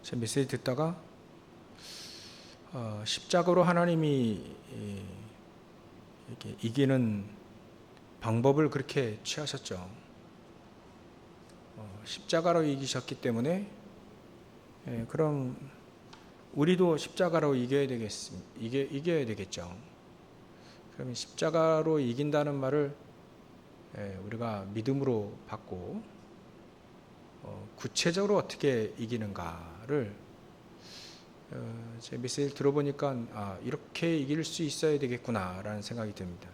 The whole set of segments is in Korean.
제 메시지 듣다가 십자가로 하나님이 이렇게 이기는 방법을 그렇게 취하셨죠. 십자가로 이기셨기 때문에 그럼 우리도 십자가로 이겨야 되겠죠. 그러면 십자가로 이긴다는 말을 우리가 믿음으로 받고 구체적으로 어떻게 이기는가를 제 메시지를 들어보니까 이렇게 이길 수 있어야 되겠구나라는 생각이 듭니다.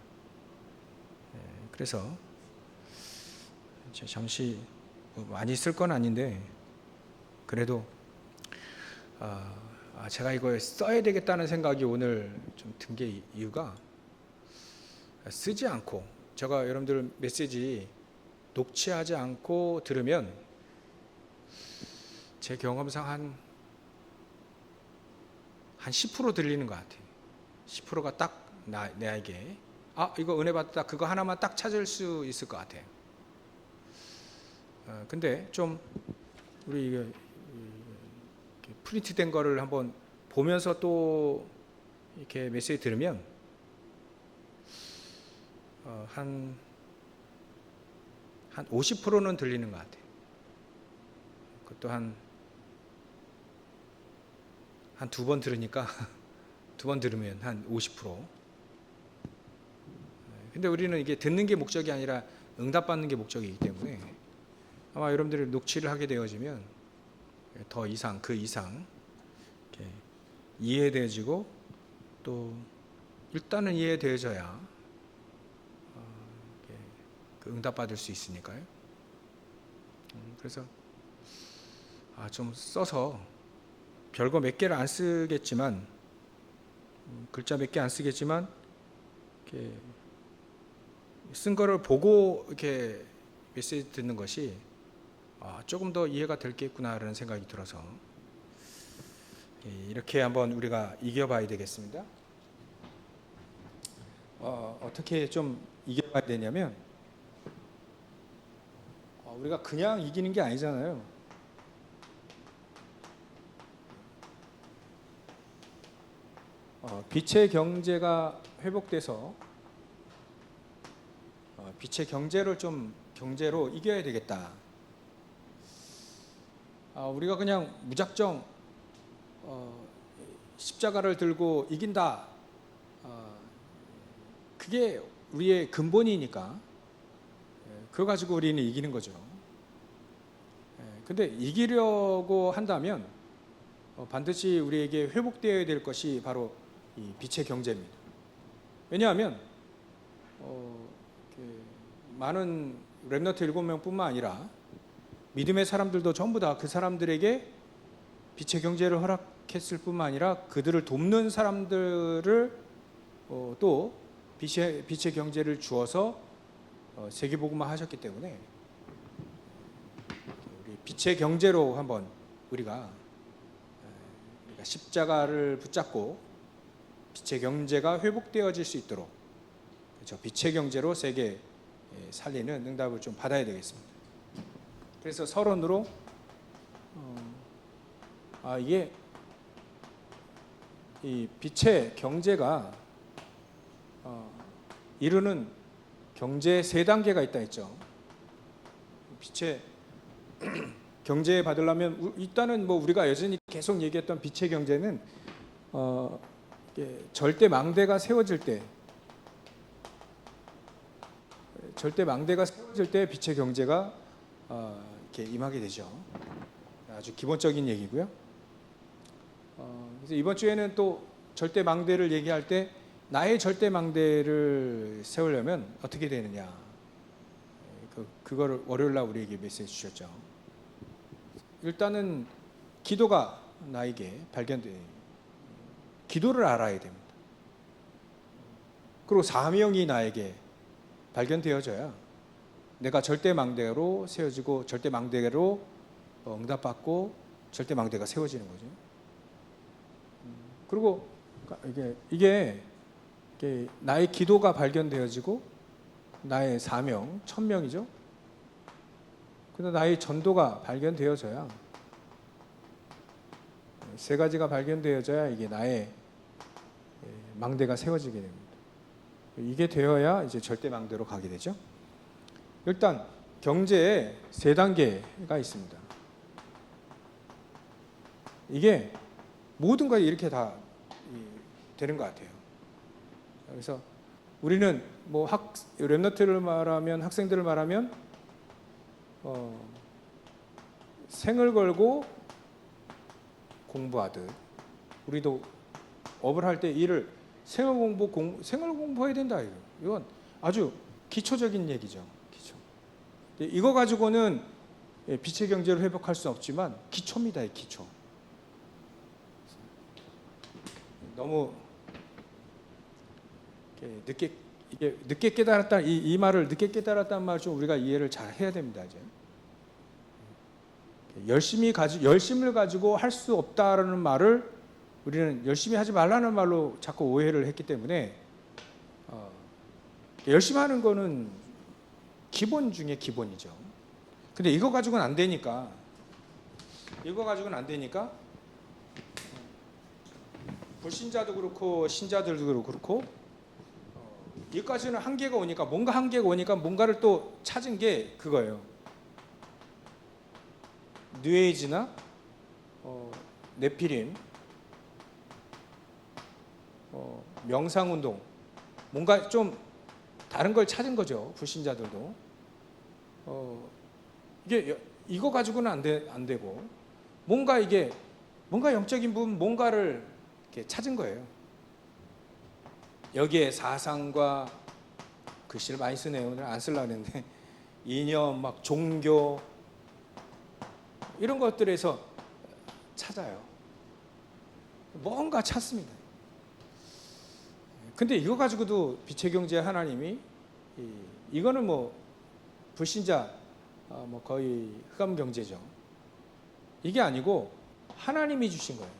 그래서 잠시 많이 쓸 건 아닌데 그래도 제가 이거 써야 되겠다는 생각이 오늘 좀 든 게 이유가 쓰지 않고 제가 여러분들 메시지 녹취하지 않고 들으면 제 경험상 한 10% 들리는 것 같아요. 10%가 딱 나에게 이거 은혜 받았다 그거 하나만 딱 찾을 수 있을 것 같아요. 근데 좀 우리 이게 프린트된 거를 한번 보면서 또 이렇게 메시지 들으면 한 50%는 들리는 것 같아요. 그것도 한 두 번 들으니까 두 번 들으면 한 50%. 근데 우리는 이게 듣는 게 목적이 아니라 응답받는 게 목적이기 때문에 아마 여러분들이 녹취를 하게 되어지면 더 이상 그 이상 이해되어지고 또 일단은 이해되어져야 응답받을 수 있으니까요. 그래서 좀 써서 별거 몇 개를 안 쓰겠지만 글자 몇 개 안 쓰겠지만 이렇게 쓴 거를 보고 이렇게 메시지 듣는 것이 조금 더 이해가 될겠구나라는 생각이 들어서 이렇게 한번 우리가 이겨봐야 되겠습니다. 어떻게 좀 이겨봐야 되냐면 우리가 그냥 이기는 게 아니잖아요. 빛의 경제가 회복돼서 빛의 경제로 이겨야 되겠다. 우리가 그냥 무작정 십자가를 들고 이긴다. 그게 우리의 근본이니까 그거 가지고 우리는 이기는 거죠. 근데 이기려고 한다면 반드시 우리에게 회복되어야 될 것이 바로 이 빛의 경제입니다. 왜냐하면 많은 렘넌트 7명뿐만 아니라 믿음의 사람들도 전부 다 그 사람들에게 빛의 경제를 허락했을 뿐만 아니라 그들을 돕는 사람들을 또 빛의 경제를 주어서 세계복음화 하셨기 때문에 우리 빛의 경제로 한번 우리가 십자가를 붙잡고 빛의 경제가 회복되어질 수 있도록 그렇죠? 빛의 경제로 세계 살리는 응답을 좀 받아야 되겠습니다. 그래서 서론으로 이게 이 빛의 경제가 이루는 경제 3단계가 있다 했죠. 빛의 경제 받으려면 일단은 우리가 여전히 계속 얘기했던 빛의 경제는 절대 망대가 세워질 때 빛의 경제가 이렇게 임하게 되죠. 아주 기본적인 얘기고요. 그래서 이번 주에는 또 절대 망대를 얘기할 때 나의 절대 망대를 세우려면 어떻게 되느냐. 그거를 월요일 날 우리에게 메시지 주셨죠. 일단은 기도가 나에게 기도를 알아야 됩니다. 그리고 사명이 나에게 발견되어져야 내가 절대 망대로 세워지고 절대 망대로 응답받고 절대 망대가 세워지는 거죠. 그리고 이게 나의 기도가 발견되어지고 나의 사명, 천명이죠. 그다음 나의 전도가 발견되어져야 세 가지가 발견되어져야 이게 나의 망대가 세워지게 됩니다. 이게 되어야 이제 절대 망대로 가게 되죠. 일단 경제에 세 단계가 있습니다. 이게 모든 것이 이렇게 다 되는 것 같아요. 그래서 우리는 뭐 랩너트를 말하면, 학생들을 말하면 생을 걸고 공부하듯, 우리도 업을 할 때 일을 생을 공부해야 된다. 이건 아주 기초적인 얘기죠. 기초. 이거 가지고는 빛의 경제를 회복할 수는 없지만 기초입니다. 기초. 너무 늦게 깨달았다, 이 말을 늦게 깨달았다는 말을 좀 우리가 이해를 잘 해야 됩니다. 이제 열심을 가지고 할 수 없다라는 말을 우리는 열심히 하지 말라는 말로 자꾸 오해를 했기 때문에, 열심히 하는 거는 기본 중에 기본이죠. 근데 이거 가지고는 안 되니까 불신자도 그렇고 신자들도 그렇고 여기까지는 한계가 오니까, 뭔가를 또 찾은 게 그거예요. 뉴에이지나 네피림, 명상운동, 뭔가 좀 다른 걸 찾은 거죠. 불신자들도. 이거 가지고는 안 되고, 뭔가 영적인 부분, 뭔가를 이렇게 찾은 거예요. 여기에 사상과, 글씨를 많이 쓰네요. 오늘 안 쓰려고 했는데, 이념, 막 종교, 이런 것들에서 찾아요. 뭔가 찾습니다. 근데 이거 가지고도 빛의 경제 하나님이, 이거는 뭐 불신자 뭐 거의 흑암 경제죠. 이게 아니고 하나님이 주신 거예요.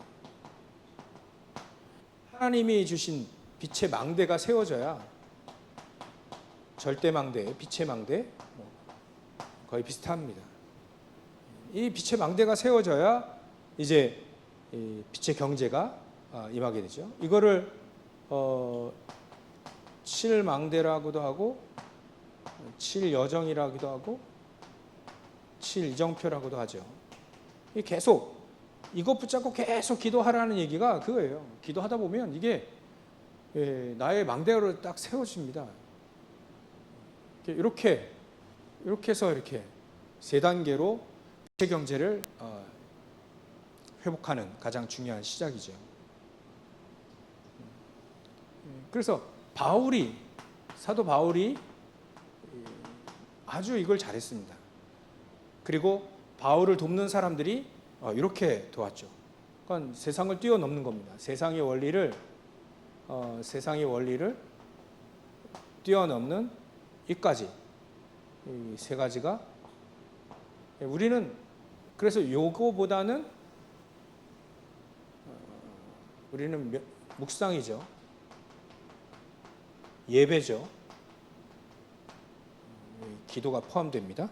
하나님이 주신 빛의 망대가 세워져야, 절대 망대, 빛의 망대 거의 비슷합니다. 이 빛의 망대가 세워져야 이제 이 빛의 경제가 임하게 되죠. 이거를 칠망대라고도 하고, 칠여정이라고도 하고, 칠이정표라고도 하죠. 계속 이것 붙잡고 계속 기도하라는 얘기가 그거예요. 기도하다 보면 이게 나의 망대로 딱 세워집니다. 이렇게 해서 이렇게 세 단계로 빛의 경제를 회복하는 가장 중요한 시작이죠. 그래서 사도 바울이 아주 이걸 잘했습니다. 그리고 바울을 돕는 사람들이 이렇게 도왔죠. 그러니까 세상을 뛰어넘는 겁니다. 세상의 원리를 뛰어넘는 이까지, 이 세 가지가, 우리는 그래서 요거보다는 우리는 묵상이죠. 예배죠. 기도가 포함됩니다.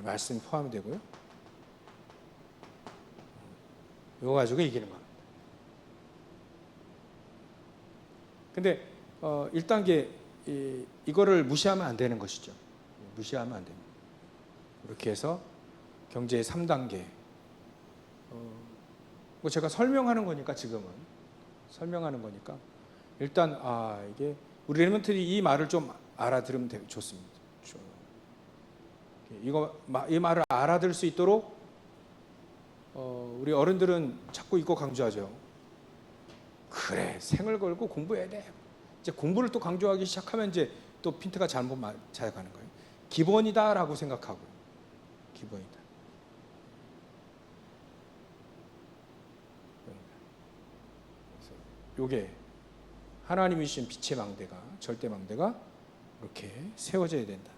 말씀이 포함되고요. 이거 가지고 이기는 겁니다. 근데 1단계 이거를 무시하면 안 되는 것이죠. 무시하면 안 됩니다. 이렇게 해서 경제의 3단계. 제가 설명하는 거니까, 지금은 설명하는 거니까 일단 이게 우리 랩런트들이 이 말을 좀 알아들으면 좋습니다. 이 말을 알아들을 수 있도록 우리 어른들은 자꾸 이거 강조하죠. 그래, 생을 걸고 공부해야 돼. 이제 공부를 또 강조하기 시작하면 이제 또 핀트가 잘못 찾아가는 거예요. 기본이다라고 생각하고, 기본이다. 요게 하나님이 주신 빛의 망대가, 절대 망대가 이렇게 세워져야 된다.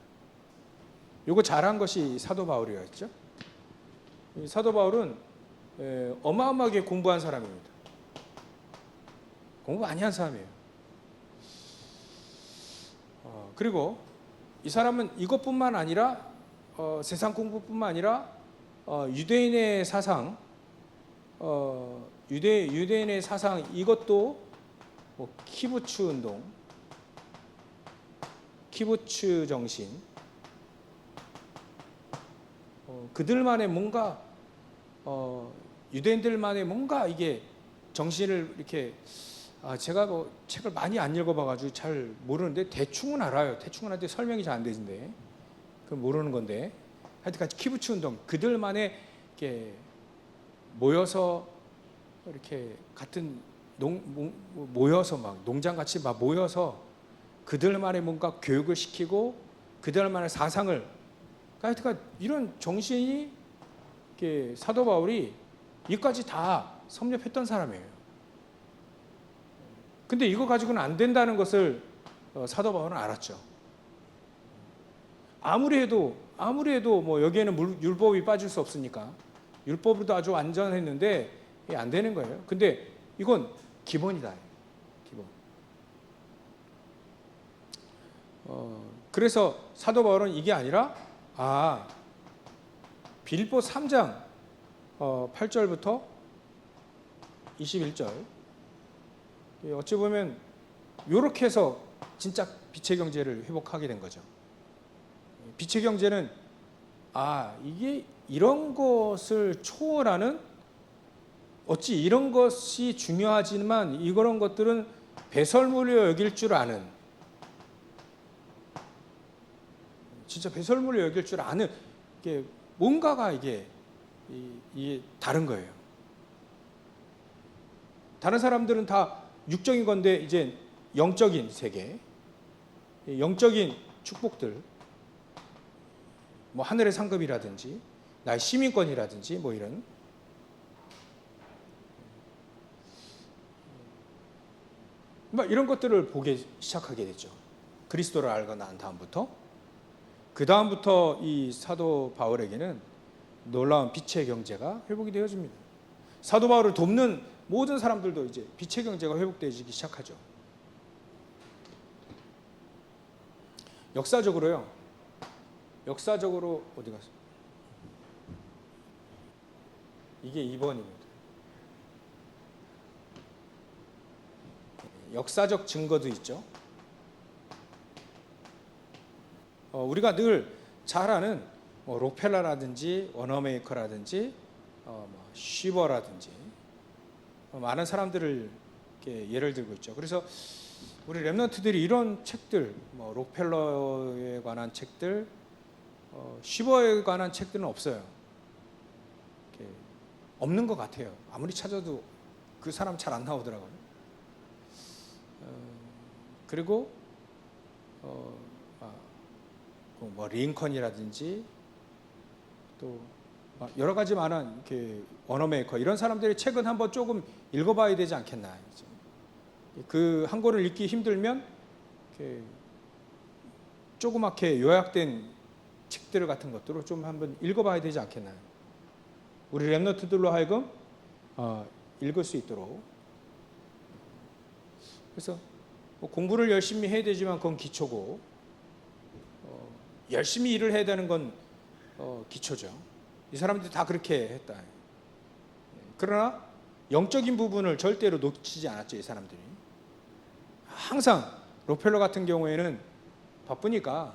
요거 잘한 것이 사도 바울이었죠. 사도 바울은 어마어마하게 공부한 사람입니다. 공부 많이 한 사람이에요. 그리고 이 사람은 이것뿐만 아니라 세상 공부뿐만 아니라 유대인의 사상, 유대인의 사상 이것도 뭐 키부츠 운동, 키부츠 정신, 그들만의 뭔가 유대인들만의 뭔가 이게 정신을 이렇게 제가 뭐 책을 많이 안 읽어봐가지고 잘 모르는데 대충은 알아요. 대충은 한데 설명이 잘 안 되는데 그 모르는 건데 하여튼간 키부츠 운동 그들만의 이렇게 모여서 이렇게 같은 모여서 막 농장같이 막 모여서 그들만의 뭔가 교육을 시키고 그들만의 사상을 하여튼간 이런 정신이 이렇게 사도 바울이 이까지 다 섭렵했던 사람이에요. 근데 이거 가지고는 안 된다는 것을 사도 바울은 알았죠. 아무리 해도 뭐 여기에는 율법이 빠질 수 없으니까 율법으로도 아주 완전했는데 이게 안 되는 거예요. 근데 이건 기본이다. 기본. 그래서 사도 바울은 이게 아니라 빌립보 3장 8절부터 21절 어찌 보면 이렇게 해서 진짜 빛의 경제를 회복하게 된 거죠. 빛의 경제는 이게 이런 것을 초월하는 어찌 이런 것이 중요하지만 이런 것들은 배설물로 여길 줄 아는 진짜 배설물로 여길 줄 아는 이게 뭔가가 이게 다른 거예요. 다른 사람들은 다 육적인 건데 이제 영적인 세계, 영적인 축복들, 뭐 하늘의 상급이라든지 나의 시민권이라든지 뭐 이런 이런 것들을 보기 시작하게 됐죠. 그리스도를 알고 난 다음부터 그 다음부터 이 사도 바울에게는 놀라운 빛의 경제가 회복이 되어집니다. 사도 바울을 돕는 모든 사람들도 이제 빛의 경제가 회복되기 시작하죠. 역사적으로 어디 갔어? 이게 2번입니다. 역사적 증거도 있죠. 우리가 늘 잘 아는 록펠러라든지 워너메이커라든지 쉬버라든지 많은 사람들을 이렇게 예를 들고 있죠. 그래서 우리 랩런트들이 이런 책들, 록펠러에 관한 책들, 쉬버에 관한 책들은 없어요. 없는 것 같아요. 아무리 찾아도 그 사람 잘 안 나오더라고요. 그리고 링컨이라든지 또 여러 가지 많은 이렇게 워너메이커 이런 사람들의 책은 한번 조금 읽어봐야 되지 않겠나. 그 한 권을 읽기 힘들면 이렇게 조그맣게 요약된 책들 같은 것들을 좀 한번 읽어봐야 되지 않겠나. 우리 랩런트들로 하여금 읽을 수 있도록. 그래서 공부를 열심히 해야 되지만 그건 기초고 열심히 일을 해야 되는 건 기초죠. 이 사람들이 다 그렇게 했다. 그러나 영적인 부분을 절대로 놓치지 않았죠. 이 사람들이 항상 록펠러 같은 경우에는 바쁘니까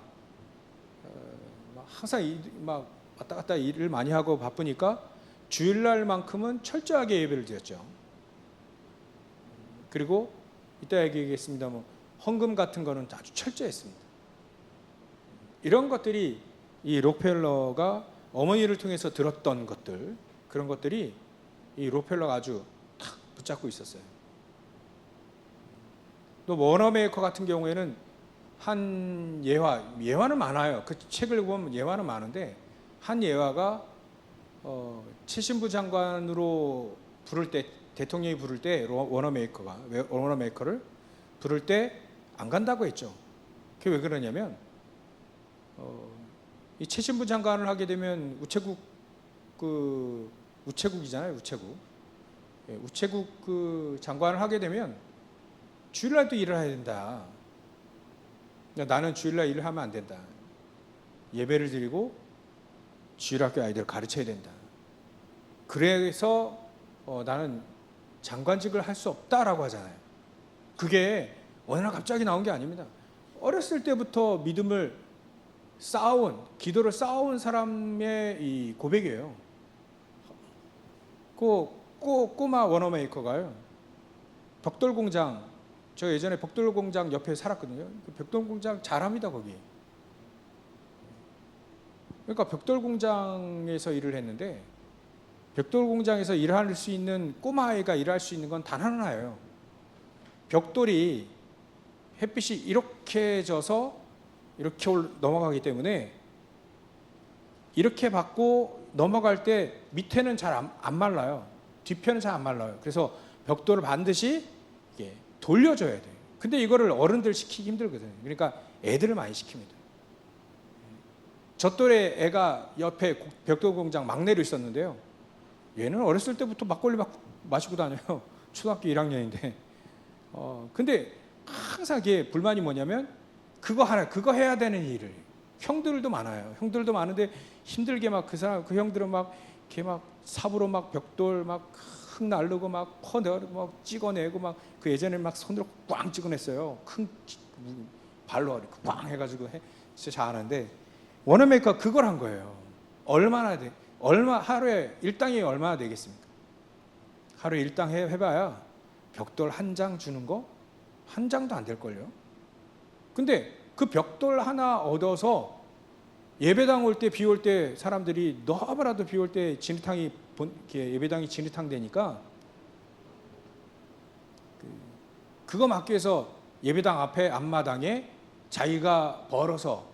항상 막 왔다 갔다 일을 많이 하고 바쁘니까 주일날만큼은 철저하게 예배를 드렸죠. 그리고 이따 얘기하겠습니다. 헌금 같은 거는 아주 철저했습니다. 이런 것들이 이 록펠러가 어머니를 통해서 들었던 것들, 그런 것들이 이 록펠러가 아주 탁 붙잡고 있었어요. 또 워너메이커 같은 경우에는 한 예화는 많아요. 그 책을 보면 예화는 많은데 한 예화가 최신부 장관으로 부를 때 대통령이 부를 때 워너메이커를 부를 때 안 간다고 했죠. 그게 왜 그러냐면 이 최신부 장관을 하게 되면 우체국이잖아요. 우체국 그 장관을 하게 되면 주일날도 일을 해야 된다. 나는 주일날 일을 하면 안 된다. 예배를 드리고 주일학교 아이들을 가르쳐야 된다. 그래서 나는 장관직을 할 수 없다라고 하잖아요. 그게 어느 날 갑자기 나온 게 아닙니다. 어렸을 때부터 믿음을 쌓아온, 기도를 쌓아온 사람의 이 고백이에요. 꼬마 워너메이커가요, 벽돌 공장, 저 예전에 벽돌 공장 옆에 살았거든요. 그 벽돌 공장 잘합니다, 거기. 그러니까 벽돌 공장에서 일을 했는데, 벽돌 공장에서 일할 수 있는 꼬마아이가 일할 수 있는 건 단 하나예요. 벽돌이 햇빛이 이렇게 져서 이렇게 넘어가기 때문에 이렇게 받고 넘어갈 때 밑에는 잘 안 말라요. 뒤편은 잘 안 말라요. 그래서 벽돌을 반드시 이게 돌려줘야 돼요. 근데 이거를 어른들 시키기 힘들거든요. 그러니까 애들을 많이 시킵니다. 저 또래 애가 옆에 벽돌 공장 막내로 있었는데요. 얘는 어렸을 때부터 막걸리 마시고 다녀요. 초등학교 1학년인데. 근데 항상 이게 불만이 뭐냐면 그거 해야 되는 일을. 형들도 많아요. 형들도 많은데 힘들게 막 그 형들은 막 이렇게 막 삽으로 막 벽돌 막 흙 날르고 막 퍼내고 막 찍어내고 막 그 예전에 막 손으로 꽝 찍어냈어요. 큰 발로 이렇게 꽝 해가지고 진짜 잘하는데 워너메이커가 그걸 한 거예요. 하루에 일당이 얼마나 되겠습니까? 하루에 일당 해봐야 벽돌 한 장 주는 거 한 장도 안 될걸요. 근데 그 벽돌 하나 얻어서 예배당 올 때 비 올 때 사람들이 너무나도 비 올 때 예배당이 진흙탕 되니까 그거 막기 위해서 예배당 앞에 앞마당에 자기가 벌어서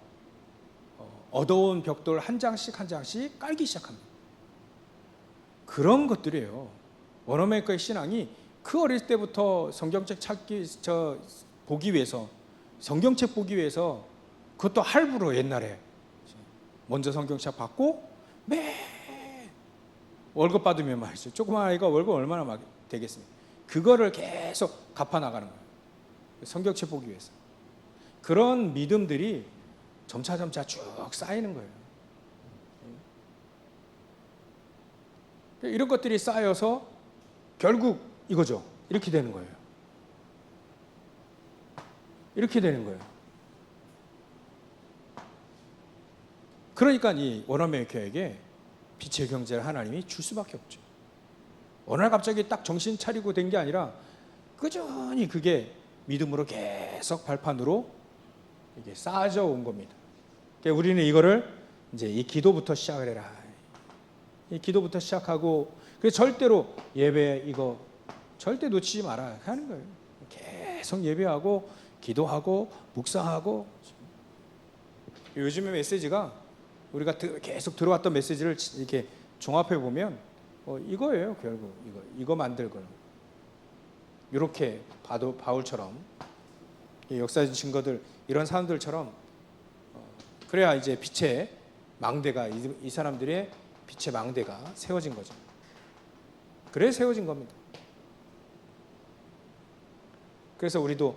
얻어온 벽돌 한 장씩 깔기 시작합니다. 그런 것들이에요. 워너메이커의 신앙이 그 어릴 때부터 성경책 보기 위해서, 성경책 보기 위해서, 그것도 할부로 옛날에 먼저 성경책 받고 매 월급 받으면 말이죠. 조그만 아이가 월급 얼마나 되겠습니까? 그거를 계속 갚아 나가는 거예요. 성경책 보기 위해서. 그런 믿음들이 점차 쭉 쌓이는 거예요. 이런 것들이 쌓여서 결국 이거죠. 이렇게 되는 거예요. 이렇게 되는 거예요. 그러니까 이 워너메이커에게 빛의 경제를 하나님이 줄 수밖에 없죠. 어느 날 갑자기 딱 정신 차리고 된 게 아니라 꾸준히 그게 믿음으로 계속 발판으로 이게 쌓아져 온 겁니다. 그러니까 우리는 이거를 이제 이 기도부터 시작을 해라. 이 기도부터 시작하고, 그래서 절대로 예배 이거 절대 놓치지 마라 하는 거예요. 계속 예배하고 기도하고 묵상하고. 요즘의 메시지가 우리가 계속 들어왔던 메시지를 이렇게 종합해 보면 이거예요. 결국 이거 만들고 이렇게 바울처럼 역사적인 증거들 이런 사람들처럼 그래야 이제 빛의 망대가 이 사람들의 빛의 망대가 세워진 거죠. 그래 세워진 겁니다. 그래서 우리도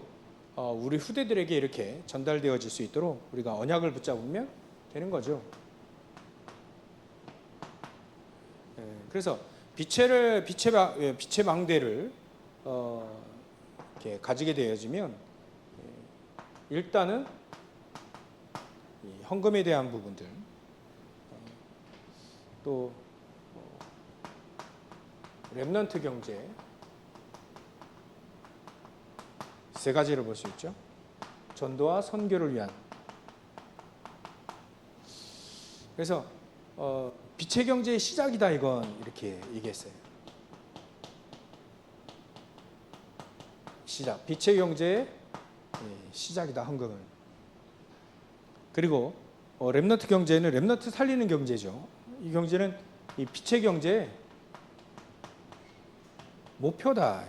우리 후대들에게 이렇게 전달되어질 수 있도록 우리가 언약을 붙잡으면 되는 거죠. 그래서 빛의 망대를 이렇게 가지게 되어지면 일단은 이 헌금에 대한 부분들, 또 렘넌트 경제 세 가지를 볼 수 있죠. 전도와 선교를 위한. 그래서 빛의 경제의 시작이다 이건 이렇게 얘기했어요. 시작. 빛의 경제의 시작이다 헌금은. 그리고 렘넌트 경제는 렘넌트 살리는 경제죠. 이 경제는 이 빛의 경제의 목표다.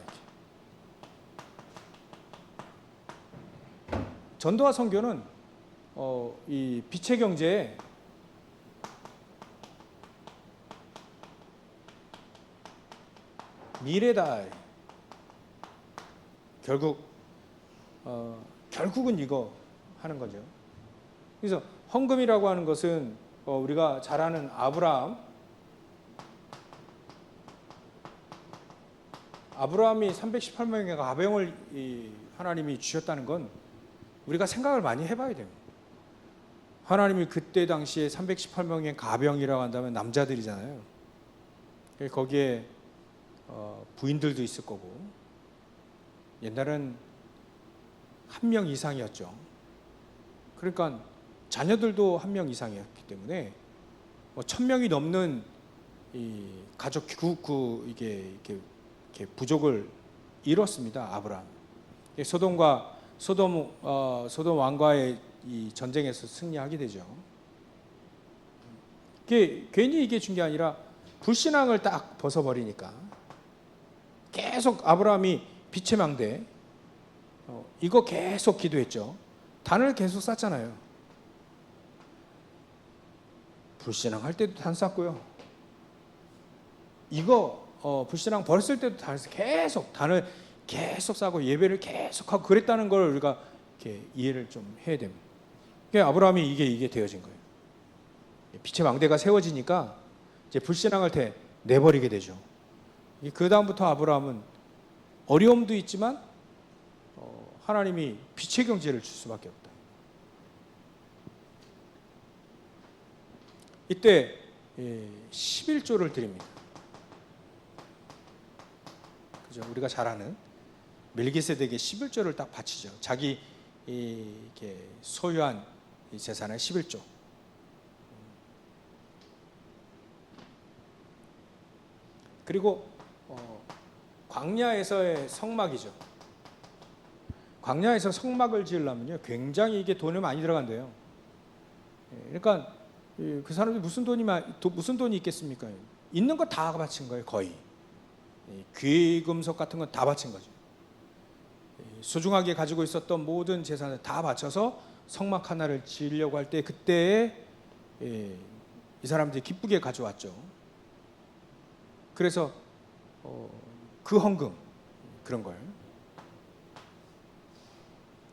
전도와 선교는 이 빛의 경제의 미래다. 결국은 이거 하는 거죠. 그래서 헌금이라고 하는 것은 우리가 잘 아는 아브라함, 아브라함이 318명의 가병을 하나님이 주셨다는 건 우리가 생각을 많이 해봐야 됩니다. 하나님이 그때 당시에 318명의 가병이라고 한다면 남자들이잖아요. 거기에 부인들도 있을 거고, 옛날엔 1명 이상이었죠. 그러니까 자녀들도 1명 이상이었기 때문에 1000명이 넘는 이 가족 이게 부족을 이뤘습니다. 아브라함. 소돔 왕과의 이 전쟁에서 승리하게 되죠. 괜히 이게 준 게 아니라 불신앙을 딱 벗어버리니까 계속 아브라함이 빛의 망대 이거 계속 기도했죠. 단을 계속 쌓잖아요. 불신앙 할 때도 단 쌓고요. 이거 불신앙 버렸을 때도 단을 계속 쌓고 예배를 계속하고 그랬다는 걸 우리가 이렇게 이해를 좀 해야 됩니다. 그러니까 아브라함이 이게 되어진 거예요. 빛의 망대가 세워지니까 이제 불신앙을 내버리게 되죠. 그 다음부터 아브라함은 어려움도 있지만 하나님이 빛의 경제를 줄 수밖에 없다. 이때 11조를 드립니다. 그죠? 우리가 잘 아는 멜기세덱에게 11조를 딱 바치죠. 자기 이렇게 소유한 이 재산의 11조. 그리고 광야에서의 성막이죠. 광야에서 성막을 지으려면요, 굉장히 이게 돈이 많이 들어간대요. 그러니까 그 사람들이 무슨 돈이 있겠습니까? 있는 거 다 바친 거예요, 거의. 귀금속 같은 건 다 바친 거죠. 소중하게 가지고 있었던 모든 재산을 다 바쳐서 성막 하나를 지으려고 할 때 그때에 이 사람들이 기쁘게 가져왔죠. 그래서 그 헌금 그런 걸.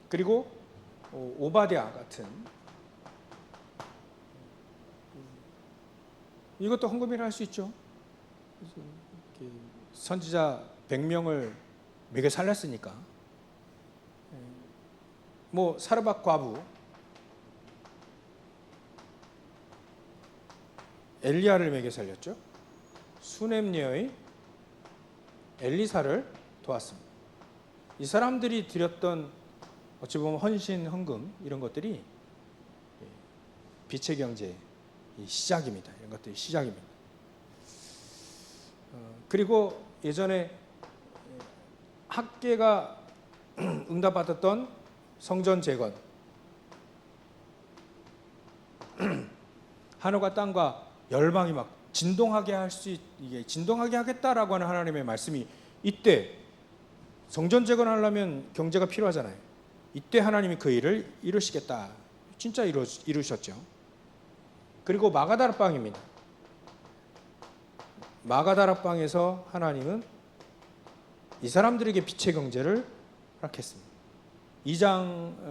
그리고 오바댜 같은 이것도 헌금이라 할 수 있죠. 선지자 100명을 먹여 살렸으니까. 사르밧 과부 엘리야를 먹여 살렸죠. 수넴녀의 엘리사를 도왔습니다. 이 사람들이 드렸던 어찌 보면 헌신, 헌금 이런 것들이 빛의 경제의 시작입니다. 이런 것들이 시작입니다. 그리고 예전에 학계가 응답받았던 성전 재건, 하늘과 땅과 열방이 막 진동하게 이게 진동하게 하겠다라고 하는 하나님의 말씀이 이때 성전 재건하려면 경제가 필요하잖아요. 이때 하나님이 그 일을 이루시겠다. 진짜 이루셨죠. 그리고 마가다락방입니다. 마가다락방에서 하나님은 이 사람들에게 빛의 경제를 허락했습니다.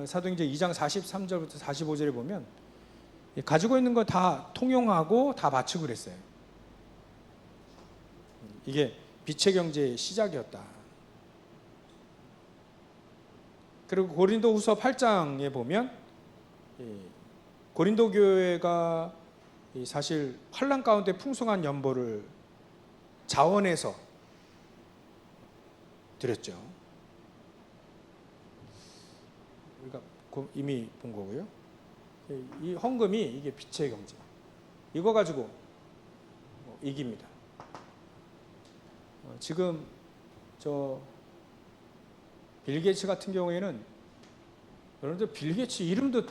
사도행전 2장 43절부터 45절에 보면 가지고 있는 거 다 통용하고 다 바치고 그랬어요. 이게 빛의 경제의 시작이었다. 그리고 고린도후서 8장에 보면 고린도 교회가 사실 환난 가운데 풍성한 연보를 자원해서 드렸죠. 우리가 이미 본 거고요. 이 헌금이 이게 빛의 경제. 이거 가지고 이깁니다. 지금 빌 게이츠 같은 경우에는 여러분들 빌 게이츠 이름도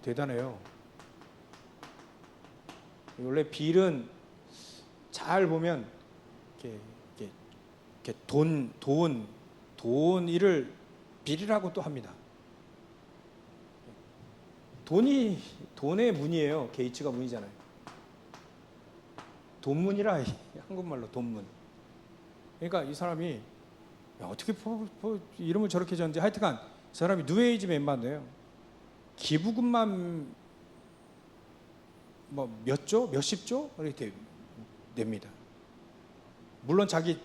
대단해요. 원래 빌은 잘 보면 이렇게 돈 일을 빌이라고 또 합니다. 돈의 문이에요. 게이츠가 문이잖아요. 돈문이라 한국말로 돈문. 그러니까 이 사람이 어떻게 이름을 저렇게 졌는지 하여튼간 이 사람이 뉴에이지 멤버인데요. 기부금만 몇십 조 이렇게 냅니다. 물론 자기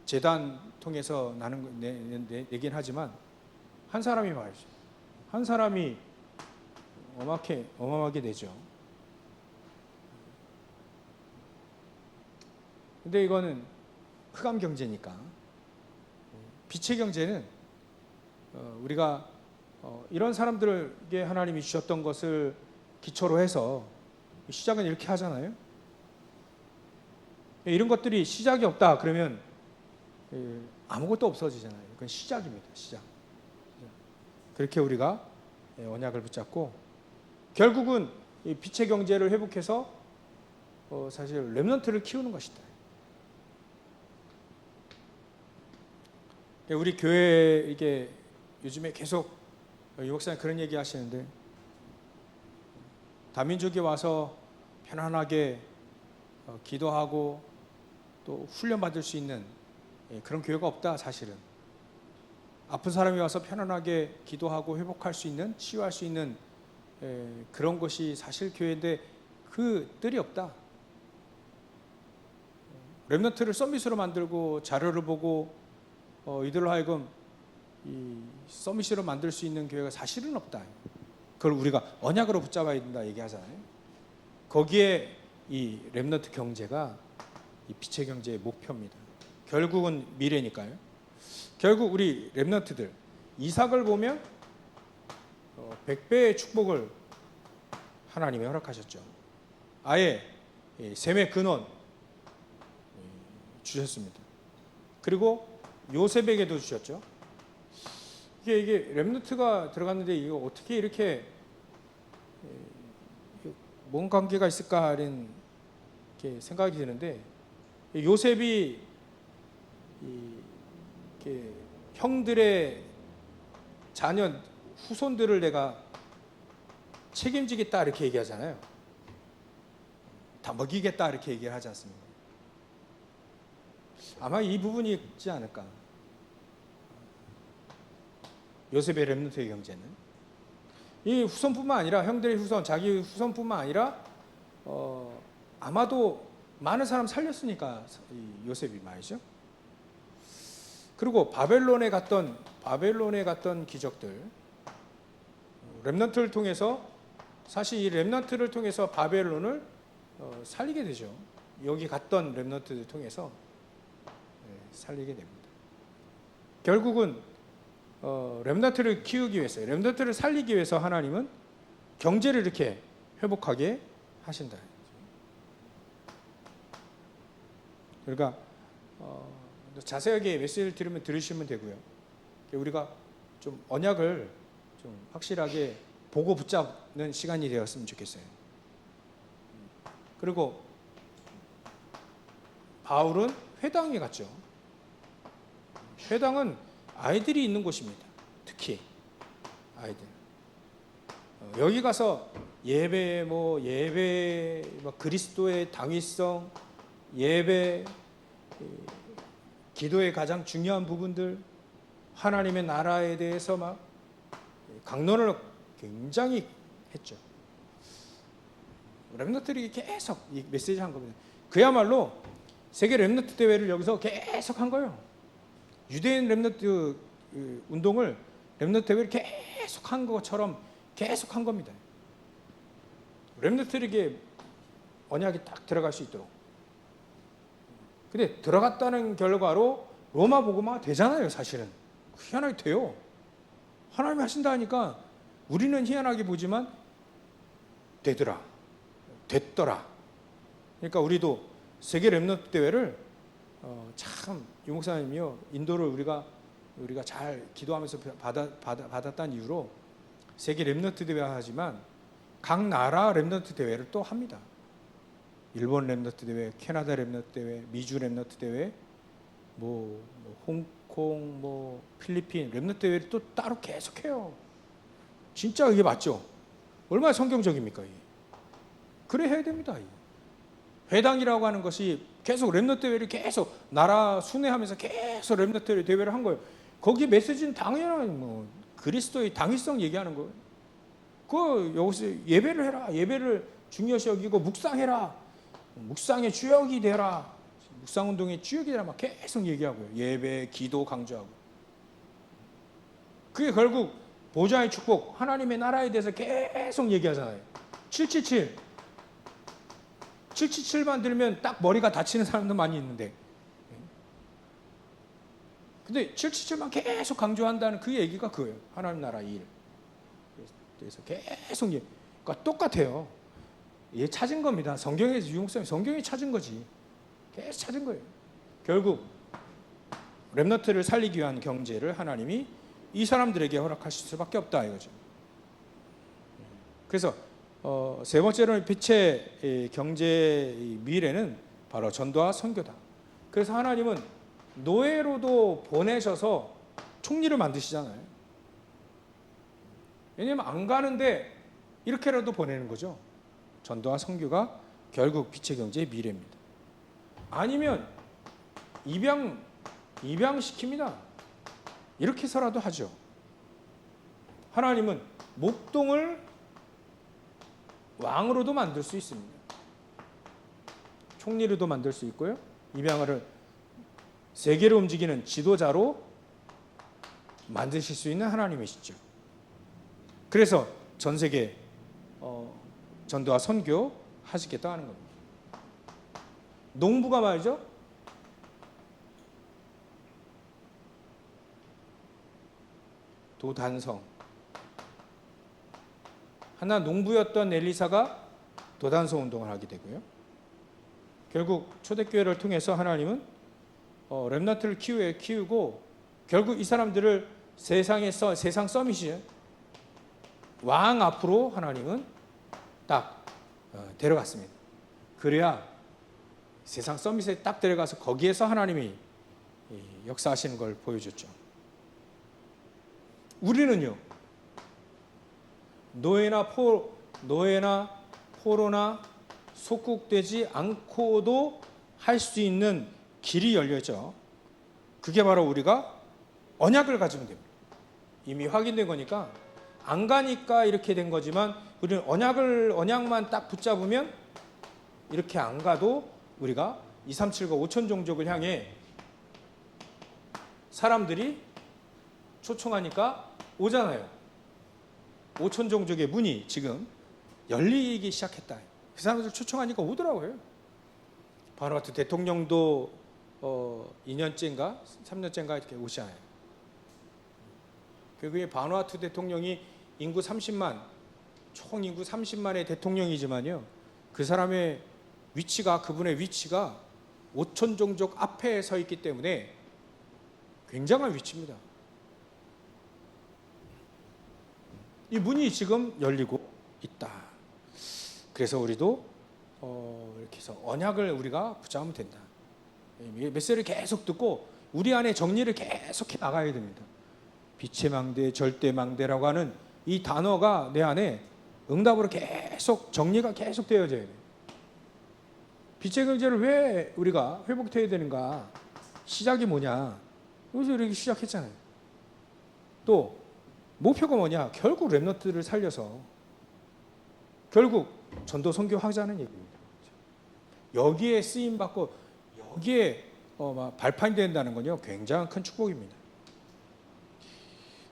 재단 통해서 내긴 하지만 한 사람이 말이죠. 한 사람이 어마어마하게 되죠. 근데 이거는 흑암 경제니까. 빛의 경제는 우리가 이런 사람들에게 하나님이 주셨던 것을 기초로 해서 시작은 이렇게 하잖아요. 이런 것들이 시작이 없다 그러면 아무것도 없어지잖아요. 그건 시작입니다. 시작. 그렇게 우리가 언약을 붙잡고 결국은 이 빛의 경제를 회복해서 사실 렘넌트를 키우는 것이다. 우리 교회 이게 요즘에 계속 유 목사님 그런 얘기 하시는데 다민족이 와서 편안하게 기도하고 또 훈련 받을 수 있는 그런 교회가 없다. 사실은 아픈 사람이 와서 편안하게 기도하고 회복할 수 있는, 치유할 수 있는 그런 것이 사실 교회인데 그 뜰이 없다. 렘넌트를 서밋으로 만들고 자료를 보고 이들로 하여금 이 서밋으로 만들 수 있는 교회가 사실은 없다. 그걸 우리가 언약으로 붙잡아야 된다 얘기하잖아요. 거기에 이 렘넌트 경제가 이 빛의 경제의 목표입니다. 결국은 미래니까요. 결국 우리 렘넌트들 이삭을 보면 100배의 축복을 하나님이 허락하셨죠. 아예 셈의 근원 주셨습니다. 그리고 요셉에게도 주셨죠. 이게 렘넌트가 들어갔는데 이거 어떻게 이렇게 뭔 관계가 있을까 이런 생각이 드는데 요셉이 이렇게 형들의 자녀 후손들을 내가 책임지겠다 이렇게 얘기하잖아요. 다 먹이겠다 이렇게 얘기를 하지 않습니까? 아마 이 부분이 있지 않을까. 요셉의 렘넌트의 경제는 이 후손뿐만 아니라 형들의 후손, 자기 후손뿐만 아니라 아마도 많은 사람 살렸으니까 이 요셉이 말이죠. 그리고 바벨론에 갔던 기적들 렘넌트를 통해서 사실 이 렘넌트를 통해서 바벨론을 살리게 되죠. 여기 갔던 렘넌트를 통해서 살리게 됩니다. 결국은 렘넌트를 키우기 위해서, 렘넌트를 살리기 위해서 하나님은 경제를 이렇게 회복하게 하신다. 그러니까 자세하게 메시지를 들으시면 되고요. 우리가 좀 언약을 좀 확실하게 보고 붙잡는 시간이 되었으면 좋겠어요. 그리고 바울은 회당에 갔죠. 회당은 아이들이 있는 곳입니다. 특히 아이들. 여기 가서 예배 그리스도의 당위성, 예배, 기도의 가장 중요한 부분들, 하나님의 나라에 대해서 막 강론을 굉장히 했죠. 렘넌트들이 계속 이 메시지 한 겁니다. 그야말로 세계 렘넌트 대회를 여기서 계속 한 거예요. 유대인 렘넌트 운동을 렘넌트 대회를 계속 한 것처럼 계속 한 겁니다. 렘넌트에게 언약이 딱 들어갈 수 있도록. 근데 들어갔다는 결과로 로마 복음화가 되잖아요. 사실은 희한하게 돼요. 하나님이 하신다 하니까 우리는 희한하게 보지만 되더라, 됐더라. 그러니까 우리도 세계 렘넌트 대회를 참 유 목사님이요 인도를 우리가 잘 기도하면서 받았다는 이유로 세계 렘넌트 대회 하지만 각 나라 렘넌트 대회를 또 합니다. 일본 렘넌트 대회, 캐나다 렘넌트 대회, 미주 렘넌트 대회, 홍콩, 필리핀 렘넌트 대회를 또 따로 계속해요. 진짜 이게 맞죠? 얼마나 성경적입니까? 이게? 그래 해야 됩니다. 회당이라고 하는 것이 계속 렘넌트 대회를 계속 나라 순회하면서 계속 렘넌트 대회를 한 거예요. 거기 메시지는 당연한 그리스도의 당위성 얘기하는 거예요. 여기서 예배를 해라. 예배를 중요시 여기고 묵상해라. 묵상의 주역이 되라. 묵상운동의 주역이라 막 계속 얘기하고요. 예배, 기도 강조하고. 그게 결국 보좌의 축복, 하나님의 나라에 대해서 계속 얘기하잖아요. 777. 777만 들면 딱 머리가 다치는 사람도 많이 있는데. 근데 777만 계속 강조한다는 그 얘기가 그거예요. 하나님 나라 일. 그래서 계속 그러니까 똑같아요. 얘 찾은 겁니다. 성경에서 유목사님 성경이 찾은 거지. 계속 찾은 거예요. 결국 렘너트를 살리기 위한 경제를 하나님이 이 사람들에게 허락하실 수밖에 없다 이거죠. 그래서 세 번째로는 빛의 경제의 미래는 바로 전도와 선교다. 그래서 하나님은 노예로도 보내셔서 총리를 만드시잖아요. 왜냐하면 안 가는데 이렇게라도 보내는 거죠. 전도와 선교가 결국 빛의 경제의 미래입니다. 아니면 입양시킵니다. 이렇게 해서라도 하죠. 하나님은 목동을 왕으로도 만들 수 있습니다. 총리로도 만들 수 있고요. 입양을 세계를 움직이는 지도자로 만드실 수 있는 하나님이시죠. 그래서 전 세계 전도와 선교 하시겠다 하는 겁니다. 농부가 말이죠. 도단성. 하나 농부였던 엘리사가 도단성 운동을 하게 되고요. 결국 초대교회를 통해서 하나님은 렘넌트를 키우고 결국 이 사람들을 세상 서밋이 왕 앞으로 하나님은 딱 데려갔습니다. 그래야 세상 서밋에 딱 데려가서 거기에서 하나님이 역사하시는 걸 보여줬죠. 우리는요, 노예나 포로나 속국되지 않고도 할 수 있는 길이 열려져. 그게 바로 우리가 언약을 가지면 됩니다. 이미 확인된 거니까 안 가니까 이렇게 된 거지만 우리는 언약만 딱 붙잡으면 이렇게 안 가도 우리가 237과 5천 종족을 향해 사람들이 초청하니까 오잖아요. 5천 종족의 문이 지금 열리기 시작했다. 그 사람들 초청하니까 오더라고요. 바누아투 대통령도 2년째인가 3년째인가 이렇게 오시아요. 그게 바누아투 대통령이 인구 30만, 총 인구 30만의 대통령이지만요. 그 사람의 위치가, 그분의 위치가 5천 종족 앞에 서 있기 때문에 굉장한 위치입니다. 이 문이 지금 열리고 있다. 그래서 우리도 이렇게 해서 언약을 우리가 붙잡으면 된다. 메시지를 계속 듣고 우리 안에 정리를 계속해 나가야 됩니다. 빛의 망대, 절대 망대라고 하는 이 단어가 내 안에 응답으로 계속 정리가 계속 되어져야 돼요. 빛의 경제를 왜 우리가 회복해야 되는가? 시작이 뭐냐? 여기서 이렇게 시작했잖아요. 또 목표가 뭐냐? 결국 렘넌트를 살려서 결국 전도 선교하자는 얘기입니다. 여기에 쓰임 받고 여기에 발판이 된다는 건요 굉장히 큰 축복입니다.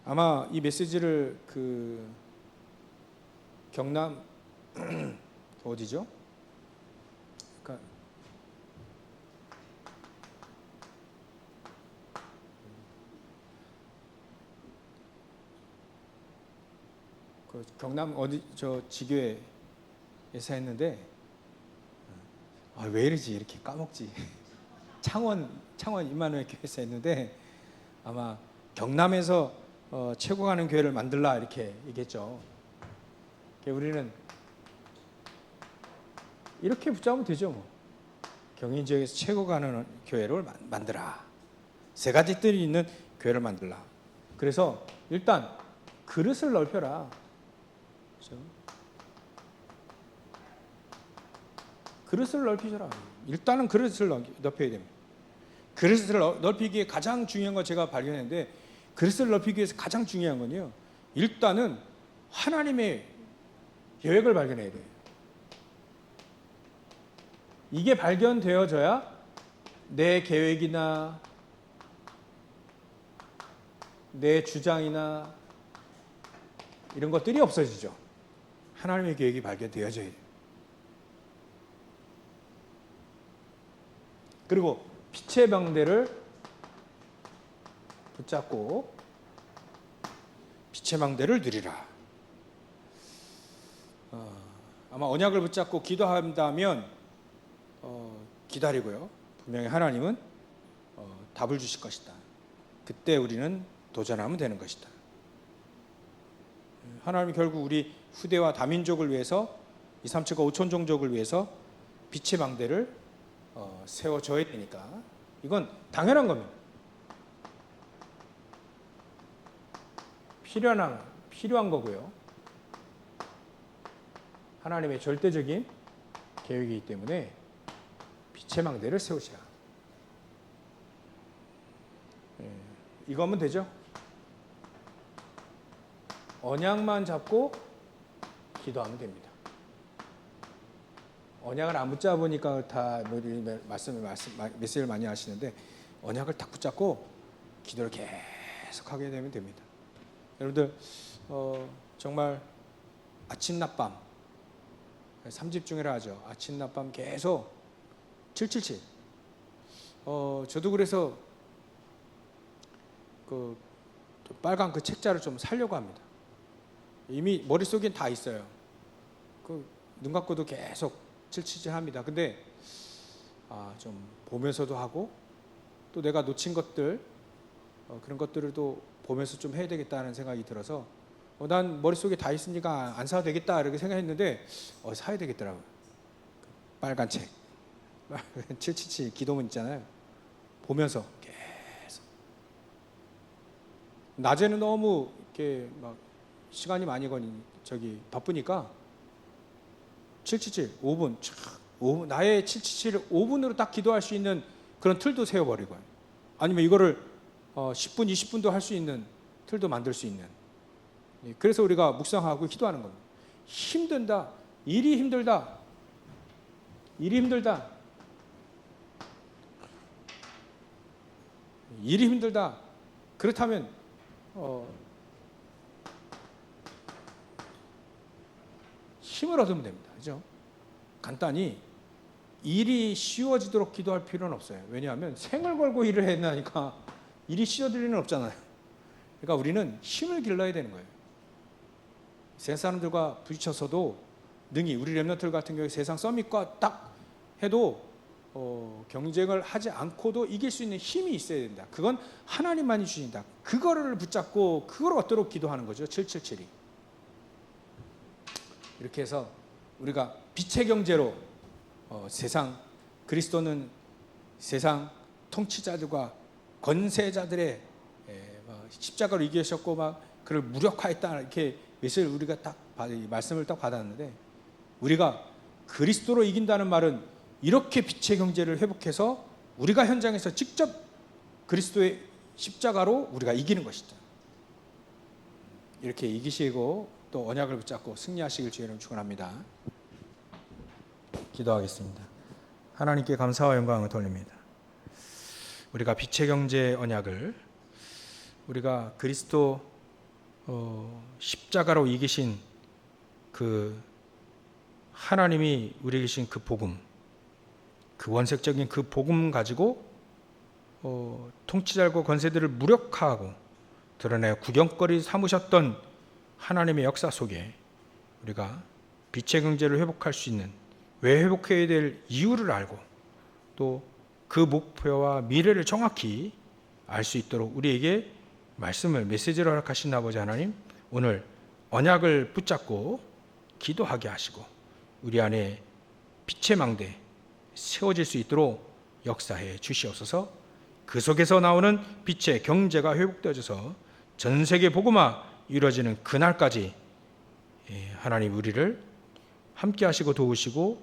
아마 이 메시지를 그 경남 어디죠? 그러니까 그 경남 어디 저 지교회에서 했는데 왜 이러지 이렇게 까먹지? 창원 임마누엘 교회에서 했는데 아마 경남에서 최고 가는 교회를 만들라 이렇게 얘기했죠. 우리는 이렇게 붙잡으면 되죠. 뭐. 경인 지역에서 최고 가는 교회를 만들라. 세 가지 뜰이 있는 교회를 만들라. 그래서 일단 그릇을 넓혀라. 그렇죠? 그릇을 넓히셔라. 일단은 그릇을 넓혀야 됩니다. 그릇을 넓히기에 가장 중요한 거 제가 발견했는데 그릇을 넓히기 위해서 가장 중요한 건요. 일단은 하나님의 계획을 발견해야 돼요. 이게 발견되어져야 내 계획이나 내 주장이나 이런 것들이 없어지죠. 하나님의 계획이 발견되어져야 돼요. 그리고 빛의 망대를 붙잡고 빛의 망대를 누리라. 아마 언약을 붙잡고 기도한다면 기다리고요. 분명히 하나님은 답을 주실 것이다. 그때 우리는 도전하면 되는 것이다. 하나님이 결국 우리 후대와 다민족을 위해서 2, 3층과 5천 종족을 위해서 빛의 망대를 세워줘야 되니까 이건 당연한 겁니다. 필요한 거고요. 하나님의 절대적인 계획이기 때문에 빛의 망대를 세우시라. 이거면 되죠? 언약만 잡고 기도하면 됩니다. 언약을 안 붙잡으니까 다 메시지를 많이 하시는데 언약을 딱 붙잡고 기도를 계속 하게 되면 됩니다. 여러분들 정말 아침 낮밤 3집중이라 하죠. 아침 낮밤 계속 777. 저도 그래서 그 빨간 그 책자를 좀 사려고 합니다. 이미 머릿속엔 다 있어요. 눈 감고도 계속 777 합니다. 근데 좀 보면서도 하고 또 내가 놓친 것들 그런 것들을 또 보면서 좀 해야 되겠다는 생각이 들어서 난 머릿속에 다 있으니까 안 사도 되겠다 이렇게 생각했는데 사야 되겠더라고요. 빨간 책 777 기도문 있잖아요. 보면서 계속 낮에는 너무 이렇게 막 시간이 많이 바쁘니까 777 5분 5분 나의 777을 5분으로 딱 기도할 수 있는 그런 틀도 세워버리고요. 아니면 이거를 10분 20분도 할 수 있는 틀도 만들 수 있는. 그래서 우리가 묵상하고 기도하는 겁니다. 힘든다. 일이 힘들다. 일이 힘들다. 일이 힘들다. 그렇다면 힘을 얻으면 됩니다. 그죠? 간단히 일이 쉬워지도록 기도할 필요는 없어요. 왜냐하면 생을 걸고 일을 해야 하니까 일이 쉬워질 리는 없잖아요. 그러니까 우리는 힘을 길러야 되는 거예요. 세상 사람들과 부딪혀서도 능히 우리 렘넌트 같은 경우에 세상 서밋과 딱 해도 경쟁을 하지 않고도 이길 수 있는 힘이 있어야 된다. 그건 하나님만이 주신다. 그거를 붙잡고 그걸 얻도록 기도하는 거죠. 777이. 이렇게 해서 우리가 빛의 경제로 그리스도는 세상 통치자들과 권세자들의 십자가로 이기셨고 막 그를 무력화했다 이렇게 우리가 말씀을 딱 받았는데 우리가 그리스도로 이긴다는 말은 이렇게 빛의 경제를 회복해서 우리가 현장에서 직접 그리스도의 십자가로 우리가 이기는 것이다. 이렇게 이기시고 또 언약을 붙잡고 승리하시길 주의 이름으로 축원합니다. 기도하겠습니다. 하나님께 감사와 영광을 돌립니다. 우리가 빛의 경제 언약을 우리가 그리스도 십자가로 이기신 그 하나님이 우리에게 주신 그 복음, 그 원색적인 그 복음 가지고 통치자고 권세들을 무력화하고 드러내 구경거리 삼으셨던 하나님의 역사 속에 우리가 빛의 경제를 회복할 수 있는 왜 회복해야 될 이유를 알고 또 그 목표와 미래를 정확히 알 수 있도록 우리에게 메시지를 허락하신 아버지 하나님, 오늘 언약을 붙잡고 기도하게 하시고 우리 안에 빛의 망대 세워질 수 있도록 역사해 주시옵소서. 그 속에서 나오는 빛의 경제가 회복되어져서 전 세계 복음화 이루어지는 그날까지 하나님 우리를 함께 하시고 도우시고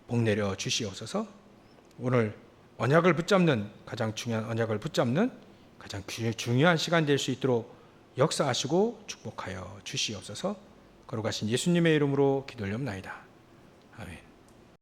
복내려 주시옵소서. 오늘 언약을 붙잡는 가장 중요한 시간 될 수 있도록 역사하시고 축복하여 주시옵소서. 거룩하신 예수님의 이름으로 기도를 옵나이다. 아멘.